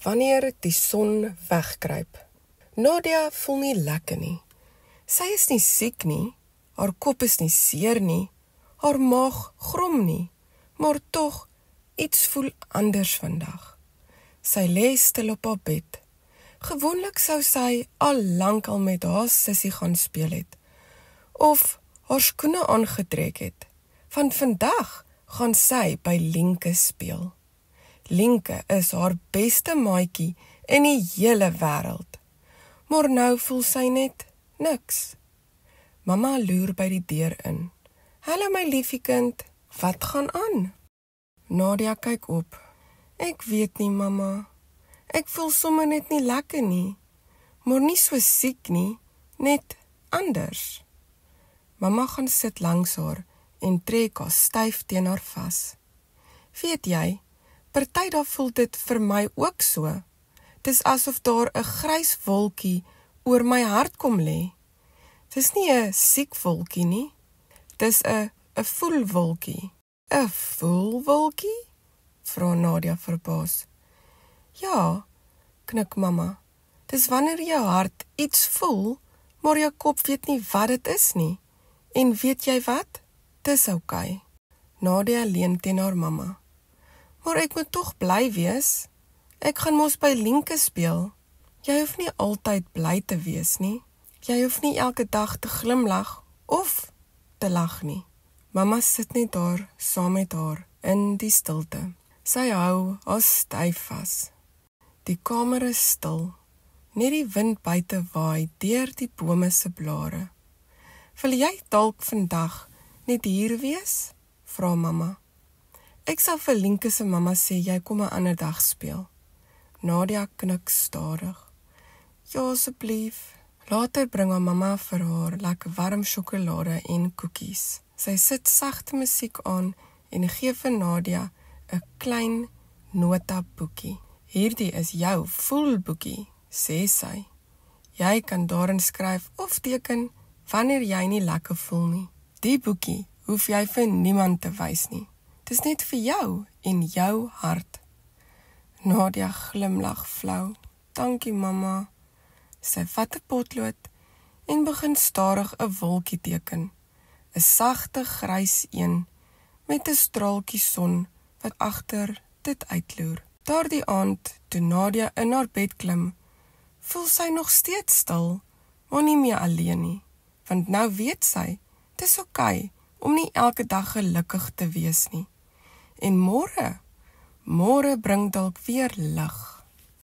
wanneer die son wegkruip. Nadia voel nie lekker nie. Sy is nie siek nie, haar kop is nie seer nie, haar maag grom nie, maar tog iets voel anders vandag. Sy lê stil op haar bed. Gewoonlik sou sy al lank al met haar sussie gaan speel het, of haar skoene aangetrek het. Van vandag gaan sy by Lienke speel. Lienke is haar beste maatjie in die hele wêreld. Maar nou voel sy net niks. Mamma loer by die deur in. Hallo my liefie kind, wat gaan aan? Nadia kyk op. Ek weet nie, mamma. Ek voel sommer net nie lekker nie. Maar nie so siek nie, net anders. Mamma gaan sit langs haar en trek haar styf teen haar vas. Weet jy, party daar voel dit vir my ook so. Dis asof daar 'n grys wolkie oor my hart kom lê. Dis nie 'n siek wolkie nie. Dis 'n voelwolkie. 'n Voelwolkie? Vra Nadia verbaas. Ja, knik mamma. Dis wanneer jou hart iets voel, maar jou kop weet nie wat dit is nie. En weet jy wat? Dis oukei. Nadia leun teen haar mamma. Maar ek moet tog bly wees. Ek gaan mos by Lienke speel. Jy hoef nie altyd bly te wees nie. Jy hoef nie elke dag te glimlag of te lag nie. Mamma sit net daar saam met haar in die stilte. Sy hou haar styf vas. Die kamer is stil. Net die wind buite waai deur die bome se blare. Wil jy dalk vandag net hier wees? Vra mamma. Ek sal vir Lienke se mamma sê jy kom 'n ander dag speel. Nadia knik stadig. Ja, asseblief. Later bring haar mamma vir haar lekker warm sjokolade en koekies. Sy sit sagte musiek aan en gee vir Nadia 'n klein notaboekie. Hierdie is jou voelboekie, sê sy. Jy kan daarin skryf of teken wanneer jy nie lekker voel nie. Die boekie hoef jy vir niemand te wys nie. Dis net vir jou en jou hart. Nadia glimlag flou. Dankie mamma. Sy vat 'n potlood en begin stadig 'n wolkie teken. 'n Sagte grys een met 'n straaltjie son wat agter dit uitloer. Daardie aand, toe Nadia in haar bed klim, voel sy nog steeds stil, maar nie meer alleen nie. Want nou weet sy, dis oukei om nie elke dag gelukkig te wees nie. En môre bring dalk weer lig.